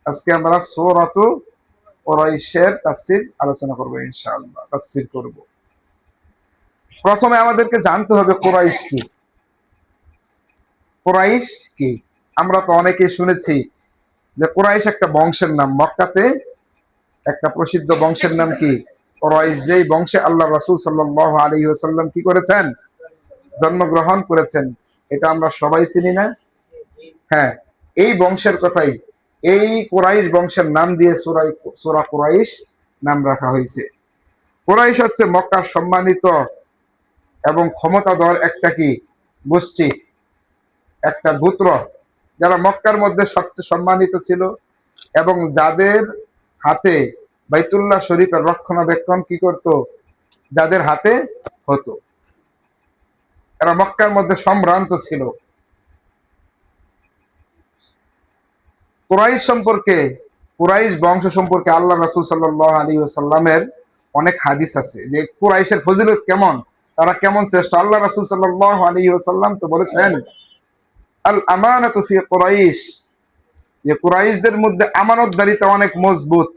আজকে আমরা সূরাতু কুরাইশের তাফসীর আলোচনা করব ইনশাআল্লাহ। তাফসীর করব। প্রথমে আমাদেরকে জানতে হবে কুরাইশ কি। কুরাইশ কি? আমরা তো অনেকেই শুনেছি যে কুরাইশ একটা বংশের নাম। মক্কাতে একটা প্রসিদ্ধ বংশের নাম কি? কুরাইশ। যেই বংশে আল্লাহ রাসূল সাল্লাল্লাহু আলাইহি ওয়াসাল্লাম কি করেছেন? জন্মগ্রহণ করেছেন। এটা আমরা সবাই চিনি না? হ্যাঁ, এই বংশের কথাই, এই কুরাইশ বংশের নাম দিয়ে সূরা কুরাইশ নাম রাখা হয়েছে। কুরাইশ হচ্ছে মক্কার সম্মানিত এবং ক্ষমতাধর একটা কি গোষ্ঠী, একটা গোত্র, যারা মক্কার মধ্যে সবচেয়ে সম্মানিত ছিল এবং যাদের হাতে বাইতুল্লাহ শরীফের রক্ষণাবেক্ষণ কি করত? যাদের হাতে হতো। এরা মক্কার মধ্যে সম্ভ্রান্ত ছিল। কুরাইশ সম্পর্কে, কুরাইশ বংশ সম্পর্কে আল্লাহ রাসূল সাল্লাল্লাহু আলাইহি ওয়াসাল্লামের অনেক হাদিস আছে যে কুরাইশের ফজিলত কেমন, তারা কেমন শ্রেষ্ঠ। আল্লাহ রাসূল সাল্লাল্লাহু আলাইহি ওয়াসাল্লাম তো বলেছেন, আল আমানাতু ফি কুরাইশ, যে কুরাইশদের মধ্যে আমানতদারিতা অনেক মজবুত।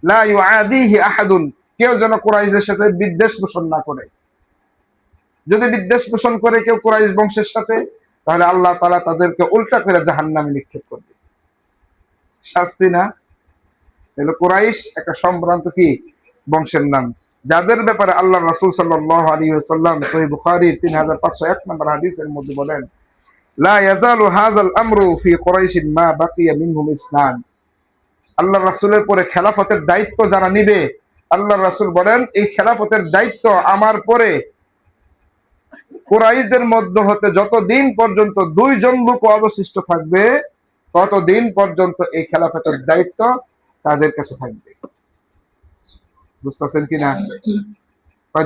লা ইউআদিহি আহাদুন, কেউ যেন কুরাইশদের সাথে বিদ্বেষ পোষণ না করে। যদি বিদ্বেষ পোষণ করে কেউ কুরাইশ বংশের সাথে, তাহলে আল্লাহ তাআলা তাদেরকে উল্টা করে জাহান্নামে নিক্ষেপ করবে। শাস্তি না? এগুলো কুরাইশ একটা সম্ভ্রান্ত কি বংশের নাম, যাদের ব্যাপারে আল্লাহ রাসূল সাল্লাল্লাহু আলাইহি ওয়াসাল্লাম সহিহ বুখারীর 3501 নম্বর হাদিসের মধ্যে বলেন, লা ইয়াজালু হাযাল আমরু ফি কুরাইশিন মা বাকিয়া মিনহুম ইসলাম। আল্লাহ রাসূলের পরে খেলাফতের দায়িত্ব যারা নিবে, আল্লাহ রাসূল বলেন এই খেলাফতের দায়িত্ব আমার পরে কুরাইশদের মধ্য হতে যতদিন পর্যন্ত দুইজন লোক অবশিষ্ট থাকবে, ততদিন পর্যন্ত এই খেলাফতের দায়িত্ব তাদের কাছে থাকবে। বুঝতেছেন কিনা?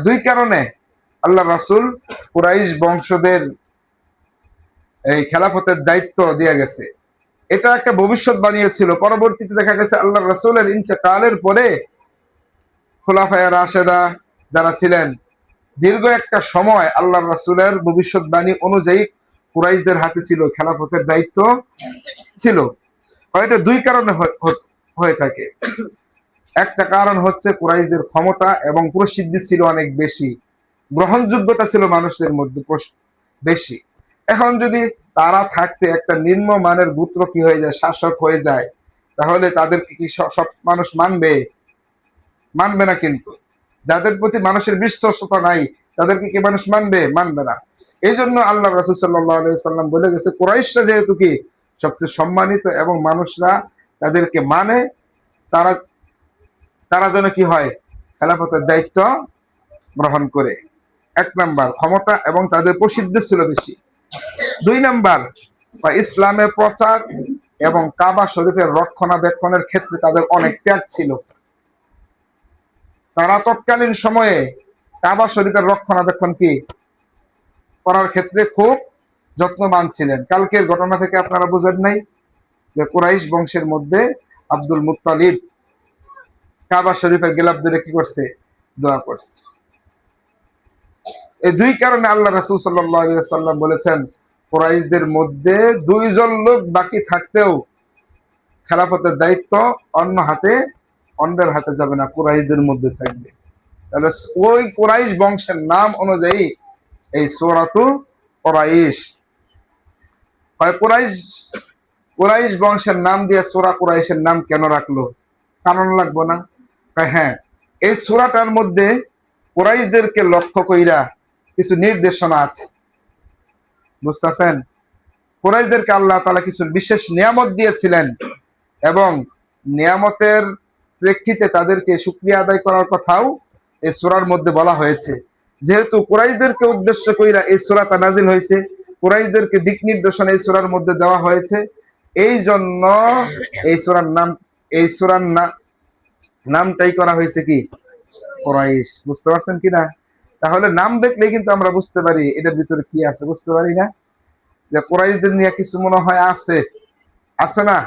দুই কারণে আল্লাহ রাসূল কুরাইশ বংশদের এই খেলাফতের দায়িত্ব দিয়ে গেছে। এটা একটা ভবিষ্যৎবাণী ছিল। পরবর্তীতে দেখা গেছে আল্লাহ রাসূলের ইন্তেকালের পরে খুলাফায়ে রাশেদা যারা ছিলেন, দীর্ঘ একটা সময় আল্লাহ রাসূলের ভবিষ্যৎবাণী অনুযায়ী কুরাইশদের হাতে ছিল খেলাফতের দায়িত্ব ছিল। হয়তো দুই কারণে হয়ে থাকে। একটা কারণ হচ্ছে কুরাইশদের ক্ষমতা এবং প্রসিদ্ধি ছিল অনেক বেশি, গ্রহণযোগ্যতা ছিল মানুষের মধ্যে বেশি। এখন যদি তারা থাকতে একটা নিম্নমানের গোত্র কি হয়ে যায়, শাসক হয়ে যায়, তাহলে তাদেরকে কি সব মানুষ মানবে? মানবে না। কিন্তু যাদের প্রতি মানুষের বিশ্বস্ততা নাই, তাদেরকে কি মানুষ মানবে? মানবে না। এই জন্য আল্লাহ রাসূল সাল্লাল্লাহু আলাইহি ওয়াসাল্লাম বলে গেছে কুরাইশরা যেহেতু কি সবচেয়ে সম্মানিত এবং মানুষরা তাদেরকে মানে, তারা তারা যেন কি হয়, খেলাফতের দায়িত্ব গ্রহণ করে। এক নাম্বার ক্ষমতা এবং তাদের প্রসিদ্ধি ছিল বেশি। দুই নাম্বার ইসলামের প্রচার এবং কাবা শরীফের রক্ষণাবেক্ষণের ক্ষেত্রে তাদের অনেক ত্যাগ ছিল। তারা তৎকালীন সময়ে কাবা শরীফের রক্ষণাবেক্ষণ কি করার ক্ষেত্রে খুব যত্নবান ছিলেন। কালকের ঘটনা থেকে আপনারা বুঝেন নাই যে কুরাইশ বংশের মধ্যে আব্দুল মুত্তালিব কাবা শরীফের গিলাফ ধরে কি করছে? দোয়া করছে। এই দুই কারণে আল্লাহ রাসূল সাল্লাল্লাহু আলাইহি ওয়াসাল্লাম বলেছেন কুরাইশদের মধ্যে দুইজন লোক বাকি থাকতেও খেলাফতের দায়িত্ব অন্যের হাতে যাবে না, কুরাইশদের মধ্যে থাকবে। তাহলে ওই কুরাইশ বংশের নাম অনুযায়ী এই সূরাতু কুরাইশ। কুরাইশ বংশের নাম দিয়ে সূরা কুরাইশের নাম কেন রাখলো? কারণ লাগবো না? হ্যাঁ, এই সূরাটার মধ্যে কুরাইশদেরকে লক্ষ্য কইরা কিছু নির্দেশনা আছে। বুঝতেছেন? কুরাইশদেরকে আল্লাহ তাআলা কিছু বিশেষ নিয়ামত দিয়েছিলেন এবং নিয়ামতের প্রেক্ষিতে তাদেরকে শুকরিয়া আদায় করার কথাও এই সূরার মধ্যে বলা হয়েছে। যেহেতু কুরাইশদেরকে উদ্দেশ্য কইরা এই সূরাটা নাজিল হয়েছে, কুরাইশদেরকে দিক নির্দেশনা এই সূরার মধ্যে দেওয়া হয়েছে, এই জন্য এই সূরার নামটাই করা হয়েছে কি? কুরাইশ। বুঝতে পারছেন কিনা? তাহলে নাম দেখলেই কিন্তু আমরা বুঝতে পারি এটার ভিতরে কি আছে। বুঝতে পারি না যে কুরাইশদের নিয়ে কিছু মনে হয় আছে না?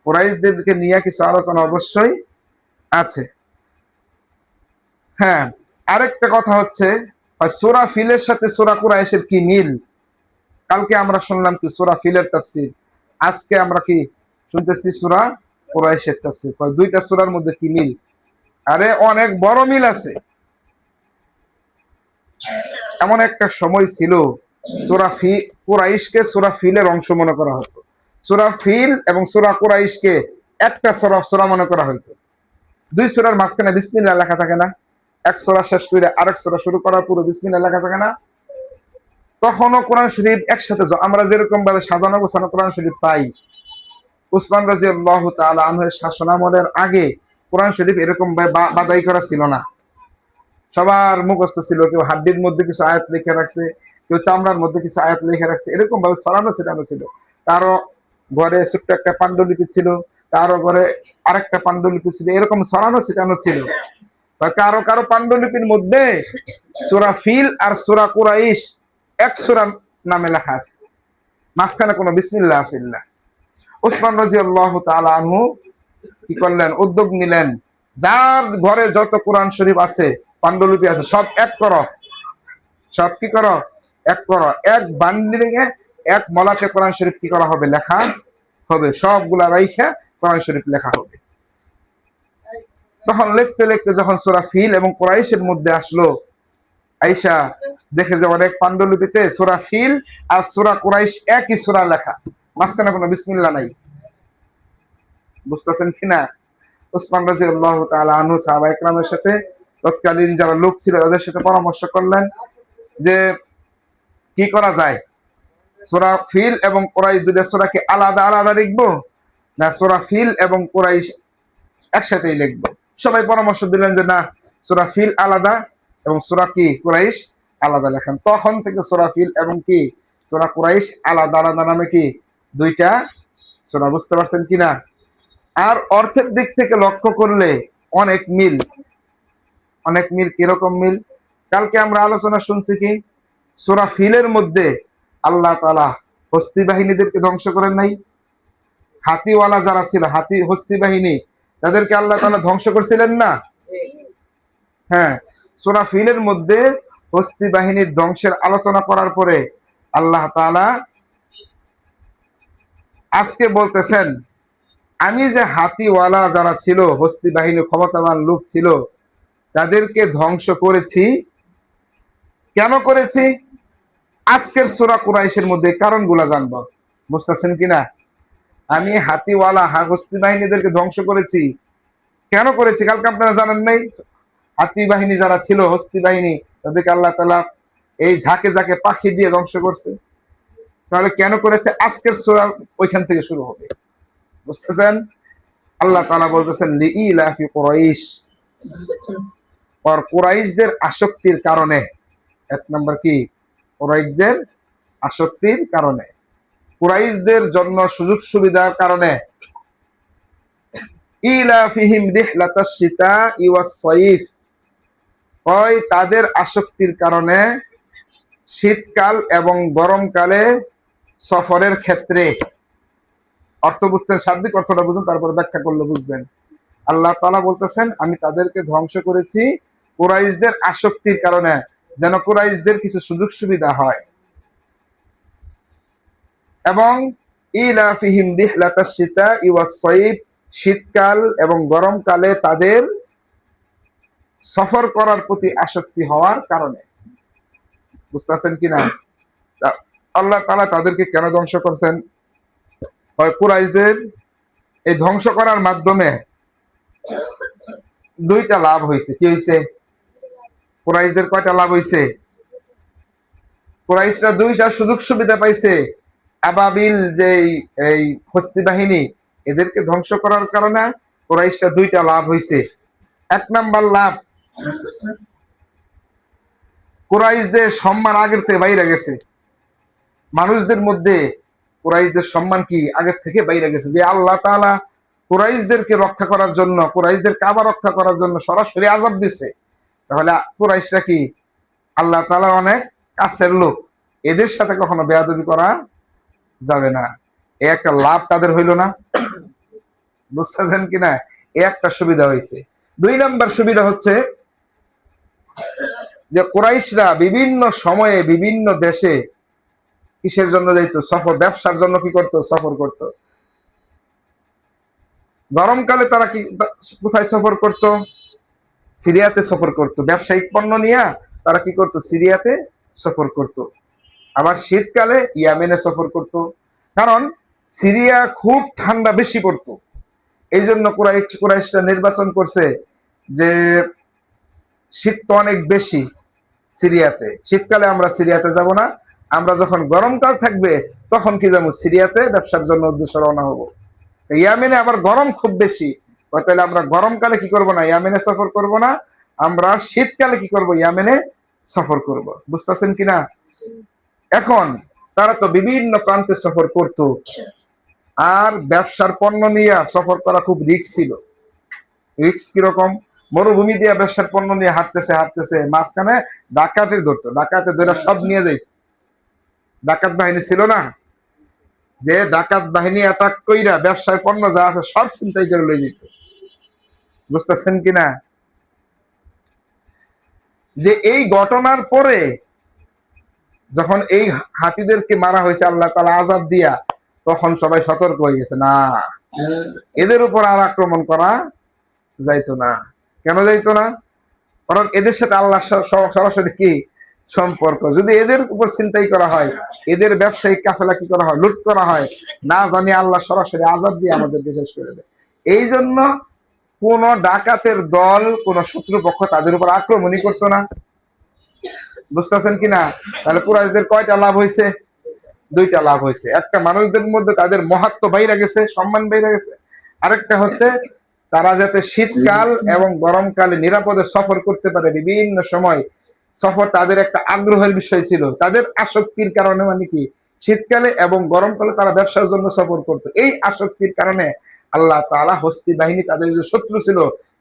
কুরাইশদেরকে নিয়ে কিছু আলোচনা অবশ্যই আছে। হ্যাঁ, আরেকটা কথা হচ্ছে সূরা ফিলের সাথে সূরা কুরাইশের কি মিল? কালকে আমরা শুনলাম কি সূরা ফিলের তাফসীর, আজকে আমরা কি শুনতেছি সূরা কুরাইশের তাফসীর। দুইটা সূরার মধ্যে কি মিল? আরে অনেক বড় মিল আছে। এমন একটা সময় ছিল কুরাইশকে সূরা ফিলের অংশ মনে করা হতো। সূরা ফিল এবং সূরা কুরাইশকে একটা সূরা মনে করা হতো। দুই সূরার মাঝখানে বিসমিল্লাহ লেখা থাকে না? এক সূরা শেষ করে আরেক সূরা শুরু করার পুরো বিসমিল্লাহ লেখা থাকে না? তখনও কোরআন শরীফ একসাথে আমরা যেরকম ভাবে সাজানো গোছানো কোরআন শরীফ পাই, উসমান রাদিয়াল্লাহু তাআলা আনহুর শাসনামলের আগে কোরআন শরীফ এরকম বাদাই করা ছিল না। সবার মুখস্থ ছিল। কেউ হাড্ডির মধ্যে কিছু আয়াত লিখে রাখছে, কেউ চামড়ার মধ্যে কিছু আয়াত লিখে রাখছে, এরকম ভাবে ছড়ানো ছিটানো ছিল। কারো ঘরে ছোট্ট একটা পাণ্ডুলিপি ছিল, কারো ঘরে আরেকটা পাণ্ডুলিপি ছিল, এরকম ছড়ানো ছিটানো ছিল। কারো কারো পাণ্ডুলিপির মধ্যে সূরা ফিল আর সূরা কুরাইশ এক সূরা নামে লেখা আছে, মাঝখানে কোনো বিসমিল্লাহ আসিল না। উসমান রাদিয়াল্লাহু তাআলা আনহু কি করলেন? উদ্যোগ নিলেন, যার ঘরে যত কোরআন শরীফ আছে, পাণ্ডুলিপি আছে, সব এক করো। সব কি করো? এক করো। এক বান্ডিলে এক মলাটে কোরআন শরীফ কি করা হবে? লেখা হবে। সবগুলা রাইখা কোরআন শরীফ লেখা হবে। তখন লিখতে লিখতে যখন সূরা ফিল এবং কুরাইশের মধ্যে আসলো, আয়েশা দেখে যে অনেক পাণ্ডুলিপিতে সূরা ফিল আর সূরা কুরাইশ একই সূরা লেখা, মাঝখানে কোনো বিসমিল্লাহ নাই। বুঝতেছেন কিনা? উসমান রাদিয়াল্লাহু তাআলা আনহু সাহাবায়ে কেরামের সাথে, তৎকালীন যারা লোক ছিল তাদের সাথে পরামর্শ করলেন যে কি করা যায়, সূরা ফিল এবং কুরাইশ দুইটা সূরাকে আলাদা আলাদা লিখবো না সূরা ফিল এবং কুরাইশ একসাথেই লিখবো? সবাই পরামর্শ দিলেন যে না, সূরা ফিল আলাদা এবং সূরা কি কুরাইশ আলাদা লেখেন। তখন থেকে সূরা ফিল এবং কি সূরা কুরাইশ আলাদা আলাদা নামে কি দুইটা সূরা। বুঝতে পারছেন কিনা? আর অর্থের দিক থেকে লক্ষ্য করলে অনেক মিল। অনেক মিল। কিরকম মিল? কালকে আমরা আলোচনা শুনছি কি সূরা ফিলের মধ্যে আল্লাহ তাআলা হস্তি বাহিনীদেরকে ধ্বংস করেন নাই? হাতিওয়ালা যারা ছিল, হস্তি বাহিনী, তাদেরকে আল্লাহ তাআলা ধ্বংস করেছিলেন না? হ্যাঁ, সূরা ফিলের মধ্যে হস্তি বাহিনীর ধ্বংসের আলোচনা করার পরে আল্লাহ তাআলা আজকে বলতেছেন, আমি যে হাতিওয়ালা যারা ছিল, হস্তি বাহিনী ক্ষমতাবান লোক ছিল, তাদেরকে ধ্বংস করেছি। কেন করেছি? আজকের সূরা কুরাইশের মধ্যে কারণগুলা জানবো। বুঝতেছেন কিনা? আমি হাতিওয়ালা হস্তি বাহিনীদেরকে ধ্বংস করেছি। কেন করেছি? কালকে আপনারা জানেন নাই? হাতি বাহিনী যারা ছিল, হস্তি বাহিনী, তাদেরকে আল্লাহ তাআলা এই ঝাঁকে ঝাঁকে পাখি দিয়ে ধ্বংস করছে। তাহলে কেন করেছে? আজকের সূরা ওইখান থেকে শুরু হবে। বুঝতেছেন? আল্লাহ তাআলা বলতেছেন লিইলাফি কুরাইশ, আর কুরাইশদের আসক্তির কারণে। এক নম্বর কি? কুরাইশদের আসক্তির কারণে, কুরাইশদের জন্য সুযোগ সুবিধার কারণে। ইলাফিহিম রিহলাতাশ শিতাই ওয়াস সাইফ, হয় তাদের আসক্তির কারণে শীতকাল এবং গরমকালে সফরের ক্ষেত্রে। অর্থ বুঝছেন? শাব্দিক অর্থটা বুঝুন, তারপর ব্যাখ্যা করলে বুঝবেন। আল্লাহ তাআলা বলতেছেন আমি তাদেরকে ধ্বংস করেছি কুরাইশদের আসক্তির কারণে, যেন কুরাইশদের কিছু সুযোগ সুবিধা হয়। এবং ইলাফিহিম রিহলাতাশ শিতাই ওয়াস সাইফ, শীতকাল এবং গরমকালে তাদের সফর করার প্রতি আসক্তি হওয়ার কারণে। বুঝতেছেন কিনা? আল্লাহ তাআলা তাদেরকে কেন ধ্বংস করছেন? হয় কুরাইশদের এই ধ্বংস করার মাধ্যমে দুইটা লাভ হয়েছে। কি হয়েছে? কুরাইশদের কয়টা লাভ হয়েছে? কুরাইশরা দুইটা সুযোগ সুবিধা পাইছে। আবাবিল যে এই হস্তি বাহিনী, এদেরকে ধ্বংস করার কারণে কুরাইশরা দুইটা লাভ হয়েছে। এক নাম্বার লাভ, কুরাইশদের সম্মান আগের থেকে বাইরে গেছে। মানুষদের মধ্যে কুরাইশদের সম্মান কি আগের থেকে বাইরে গেছে। যে আল্লাহ তাআলা কুরাইশদেরকে রক্ষা করার জন্য, কুরাইশদের কাবা রক্ষা করার জন্য সরাসরি আযাব দিছে, তাহলে কুরাইশরা কি আল্লাহ তাআলা অনেক কাছের লোক, এদের সাথে কখনো বেয়াদবি করা যাবে না। এই একটা লাভ তাদের হইল না? বুঝতেছেন কিনা? এই একটা সুবিধা হয়েছে। দুই নাম্বার সুবিধা হচ্ছে যে কুরাইশরা বিভিন্ন সময়ে বিভিন্ন দেশে কিসের জন্য যাইতো? সফর, ব্যবসার জন্য কি করতো? সফর করতো। গরমকালে তারা কি কোথায় সফর করত? সিরিয়াতে সফর করত। ব্যবসায়িক পণ্য নিয়ে তারা কি করত? সিরিয়াতে সফর করত। আবার শীতকালে ইয়ামেনে সফর করত। কারণ সিরিয়া খুব ঠান্ডা বেশি পড়তো। এই জন্য কুরাইশরা নির্বাচন করছে যে শীত তো অনেক বেশি সিরিয়াতে, শীতকালে আমরা সিরিয়াতে যাব না, আমরা যখন গরমকাল থাকবে তখন কি যাবো সিরিয়াতে ব্যবসার জন্য উদ্দেশ্য রওনা হবো। ইয়ামেনে আবার গরম খুব বেশি, তাহলে আমরা গরমকালে কি করব না, ইয়ামেনে সফর করব না, আমরা শীতকালে কি করব, ইয়ামেনে সফর করব। বুঝতেছেন কিনা? এখন তারা তো বিভিন্ন প্রান্তে সফর করত, আর ব্যবসার পণ্য নিয়ে সফর করা খুব রিস্ক ছিল। রিস্ক কিরকম? মরুভূমি দিয়ে ব্যবসার পণ্য নিয়ে হাঁটতেছে হাঁটতেছে, মাঝখানে ডাকাতের ধরতো, ডাকাতের ধরে সব নিয়ে যাইত। ডাকাত বাহিনী ছিল না, যে ডাকাত বাহিনী অ্যাটাক কইরা ব্যবসার পণ্য যা আছে সব চিন্তাই করে লয়ে যেত। বুঝতেছেন কিনা? যে এই ঘটনার পরে যখন এই হাতিদেরকে মারা হয়েছে আল্লাহ তাআলা আযাব দিয়া, তখন সবাই সতর্ক হয়ে গেছে, না এদের উপর আর আক্রমণ করা যাইতো না। কেন যাইতো না? কারণ এদের সাথে আল্লাহ সরাসরি কি সম্পর্ক। যদি এদের উপর চিন্তাই করা হয়, এদের ব্যবসায়িক কাফেলা কি করা হয়, লুট করা হয়, না জানি আল্লাহ সরাসরি আযাব দিয়ে আমাদেরকে শেষ করে দেয়। এই জন্য কোন ডাকাতের দল, কোন শত্রুপক্ষ তাদের উপর আক্রমণই করতো না। বুঝতেছেন কিনা? তাহলে কুরাইশদের কয়টা লাভ হয়েছে? দুইটা লাভ হয়েছে। একটা, মানুষদের মধ্যে তাদের মহাত্ম বাইরে গেছে, সম্মান বাইরে গেছে। আরেকটা হচ্ছে তারা যাতে শীতকাল এবং গরমকালে নিরাপদে সফর করতে পারে, বিভিন্ন সময় সফর তাদের একটা আগ্রহের বিষয় ছিল। তাদের আসক্তির কারণে, মানে কি, শীতকালে এবং গরমকালে তারা ব্যবসার জন্য সফর করতো। এই আসক্তির কারণে আল্লাহ তাআলা হস্তি বাহিনী, তাদের যে শত্রু ছিল,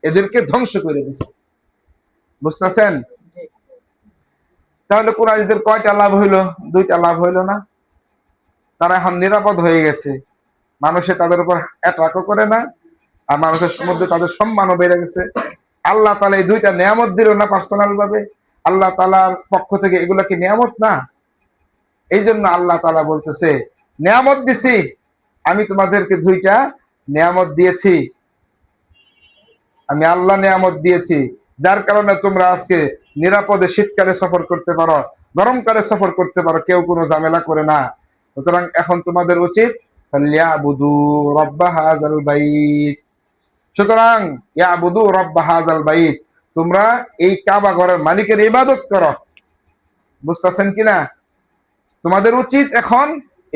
এদেরকে ধ্বংস করে দিচ্ছে। বুঝতেছেন? তাহলে কুরাইশদের কয়টা লাভ হইলো? দুইটা লাভ হইলো না? তারা এখন নিরাপদ হয়ে গেছে, মানুষে তাদের উপর অ্যাটাকও করে না, আর মানুষের মধ্যে তাদের সম্মানও বেড়ে গেছে। আল্লাহ তাআলা এই দুইটা নিয়ামত দিল না পার্সোনাল ভাবে? আল্লাহ তাআলার পক্ষ থেকে এগুলা কি নিয়ামত না? এই জন্য আল্লাহ তাআলা বলতেছে, নিয়ামত দিছি, আমি তোমাদেরকে দুইটা নিয়ামত দিয়েছি, আমি আল্লাহ নিয়ামত দিয়েছি, যার কারণে তোমরা আজকে নিরাপদে শীতকালে সফর করতে পারো, গরমকালে সফর করতে পারো, কেউ কোনো ঝামেলা করে না। সুতরাং এখন তোমাদের উচিত ফালিয়াবুদু রাব্বা হাযাল বাইত। সুতরাং ইয়াবুদু রাব্বা হাযাল বাইত, তোমরা এই কাবা ঘরের মালিকের ইবাদত করো। বুঝতেছেন কিনা? তোমাদের উচিত এখন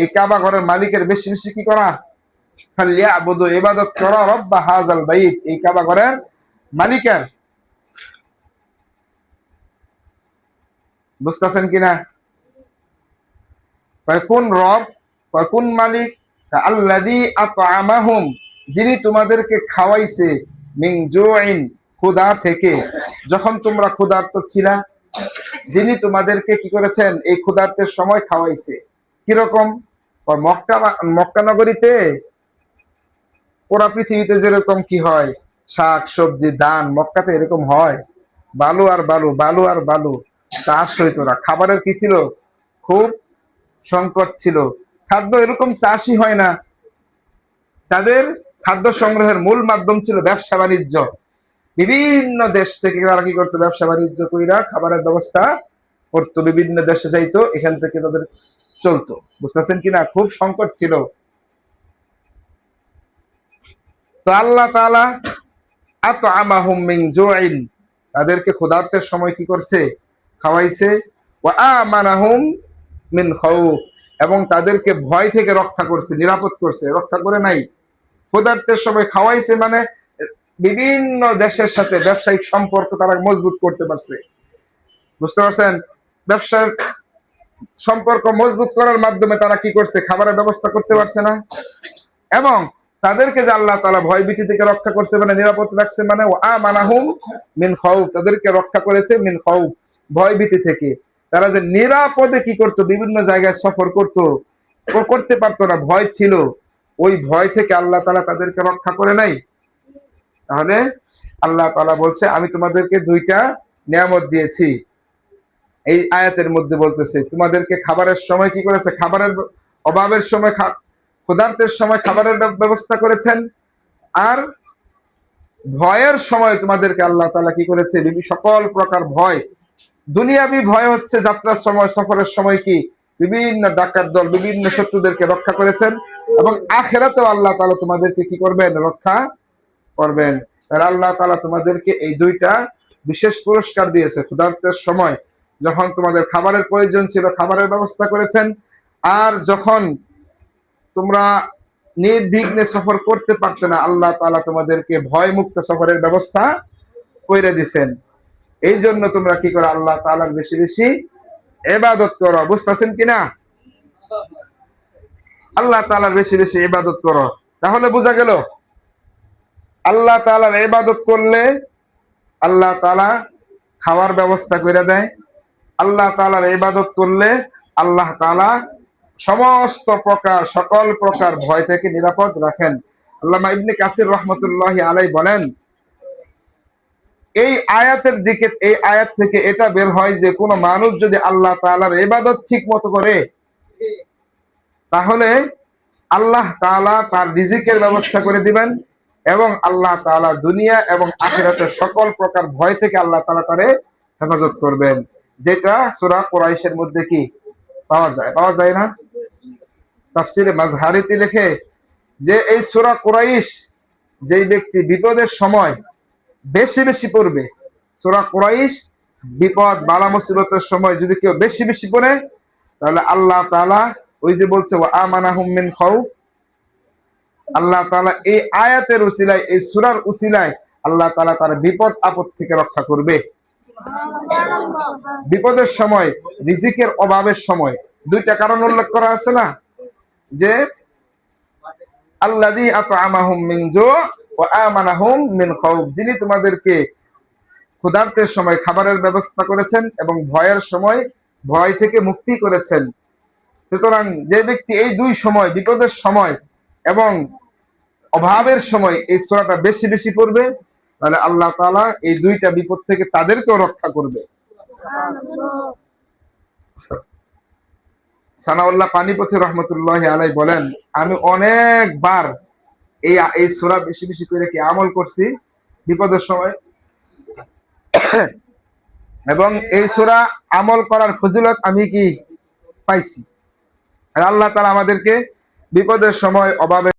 এই কাবা ঘরের মালিকের বেশি বেশি কি করা? ফালিয়াবুদু, ইবাদত করো, রাব্বা হাযাল বাইত, এই কাবা ঘরের মালিকের। বুঝতেছেন কিনা? কোন রব, কোন মালিক? আল্লাযী আত'আমাহুম, যিনি তোমাদেরকে খাওয়াইছে, মিন জুইন, ক্ষুধা থেকে, যখন তোমরা ক্ষুধার্ত ছিলা, যিনি তোমাদেরকে কি করেছেন, এই ক্ষুধার্তের সময় খাওয়াইছে। কিরকম? মক্কা নগরীতে, পুরা পৃথিবীতে যেরকম কি হয়, শাক সবজি ধান, মক্কাতে এরকম হয়? বালু আর বালু, বালু আর বালু, চাষ হইতো না। খাবারের কি ছিল? খুব সংকট ছিল। খাদ্য এরকম চাষই হয় না। তাদের খাদ্য সংগ্রহের মূল মাধ্যম ছিল ব্যবসা বাণিজ্য। বিভিন্ন দেশ থেকে তারা কি করতো? ব্যবসা বাণিজ্য কইরা খাবারের ব্যবস্থা করতো, বিভিন্ন দেশে যাইতো, এখান থেকে তাদের চলতো। বুঝতেছেন কিনা? খুব সংকট ছিল। তো আল্লাহ তাআলা আত'আমাহুম মিন জুইন, তাদেরকে ক্ষুধার্তের সময় কি করছে? খাওয়াইছে। ওয়া আমানাহুম মিন খাউফ, এবং তাদেরকে ভয় থেকে রক্ষা করছে, নিরাপদ করছে। রক্ষা করে নাই, ক্ষুধার্তের সময় খাওয়াইছে, মানে বিভিন্ন দেশের সাথে ব্যবসায়িক সম্পর্ক তারা মজবুত করতে পারছে। বুঝতে পারছেন? ব্যবসার সম্পর্ক মজবুত করার মাধ্যমে তারা কি করছে? খাবারের ব্যবস্থা করতে পারছে না। এবং তাদেরকে যে আল্লাহ তাআলা ভয় ভীতি থেকে রক্ষা করছে, মানে নিরাপদ রাখছে, মানে আমানাহুম মিন খাউফ, তাদেরকে রক্ষা করেছে মিন খাউফ, ভয় ভীতি থেকে। তারা যে নিরাপদে কি করতো? বিভিন্ন জায়গায় সফর করতে পারতো না, ভয় ছিল। ওই ভয় থেকে আল্লাহ তাআলা তাদেরকে রক্ষা করে নাই। তাহলে আল্লাহ তাআলা বলছে, আমি তোমাদেরকে দুইটা নিয়ামত দিয়েছি। এই আয়াতের মধ্যে বলতেছে, তোমাদেরকে খাবারের সময় কি করেছে? খাবারের অভাবের সময়, ক্ষুধার্তের সময় খাবারের ব্যবস্থা করেছেন, আর ভয়ের সময় তোমাদেরকে আল্লাহ তাআলা কি করেছে, সকল প্রকার ভয়, দুনিয়াবি ভয় হচ্ছে যাত্রার সময়, সফরের সময় কি বিভিন্ন ডাকাত দল, বিভিন্ন শত্রুদেরকে রক্ষা করেছেন, এবং আখিরাতেও আল্লাহ তাআলা তোমাদেরকে কি করবেন, রক্ষা করবেন। আর আল্লাহ তাআলা তোমাদেরকে এই দুইটা বিশেষ পুরস্কার দিয়েছে। ক্ষুধার্তের সময় যখন তোমাদের খাবারের প্রয়োজন ছিল, খাবারের ব্যবস্থা করেছেন, আর যখন তোমরা নির্বিঘ্নে সফর করতে পারছো না, আল্লাহ তাআলা তোমাদেরকে ভয় মুক্ত সফরের ব্যবস্থা করে দিয়েছেন। এই জন্য তোমরা কি করো, আল্লাহ তাআলার বেশি বেশি ইবাদত করো। বুঝতেছেন কিনা? আল্লাহ তাআলার বেশি বেশি ইবাদত করো। তাহলে বোঝা গেল আল্লাহ তাআলার ইবাদত করলে আল্লাহ তাআলা খাওয়ার ব্যবস্থা করে দেয়। আল্লাহ তাআলার ইবাদত করলে আল্লাহ তাআলা সমস্ত প্রকার, সকল প্রকার ভয় থেকে নিরাপদ রাখেন। আল্লামা ইবনে কাসির রাহমাতুল্লাহি আলাইহি বলেন, এই আয়াত থেকে এটা বের হয় যে কোন মানুষ যদি আল্লাহ তাআলার ইবাদত ঠিক মতো করে, তাহলে আল্লাহ তাআলা তার রিজিকের ব্যবস্থা করে দিবেন, এবং আল্লাহ তাআলা দুনিয়া এবং আখিরাতের সকল প্রকার ভয় থেকে আল্লাহ তাআলা তারে হেফাজত করবেন। যেটা সূরা কুরাইশের মধ্যে কি পাওয়া যায় না? তাফসিরে মাজহারিতে লেখে যে এই সূরা কুরাইশ, যেই ব্যক্তি বিপদের সময় বেশি বেশি পড়বে, সূরা কুরাইশ বিপদ বালা মুসিবতের সময় যদি কেউ বেশি বেশি পড়ে, তাহলে আল্লাহ তাআলা ওই যে বলছে ওয়া আমানাহুম মিন খাউফ, আল্লাহ তাআলা এই আয়াতের উসিলায়, এই সূরার উসিলায় আল্লাহ তাআলা তার বিপদ আপদ থেকে রক্ষা করবে। বিপদের সময়, রিজিকের অভাবের সময় দুইটা কারণ উল্লেখ করা আছে না, যে আল্লাযী আত'আমাহুম মিন জু' ওয়া আমানাহুম মিন খাউফ, যিনি তোমাদেরকে ক্ষুধার্তের সময় খাবারের ব্যবস্থা করেছেন এবং ভয়ের সময় ভয় থেকে মুক্তি করেছেন। সুতরাং যে ব্যক্তি এই দুই সময়, বিপদের সময় এবং অভাবের সময় এই সূরাটা বেশি বেশি পড়বে, তাহলে আল্লাহ তাআলা এই দুইটা বিপদ থেকে তাদেরকেও রক্ষা করবে। সানাউল্লাহ পানিপথী রাহমাতুল্লাহি আলাইহি বলেন, আমি অনেকবার এই সূরা বেশি বেশি করে কি আমল করছি বিপদের সময়, এবং এই সূরা আমল করার ফজিলত আমি কি পাইছি। আর আল্লাহ তাআলা আমাদেরকে বিপদের সময়, অভাবে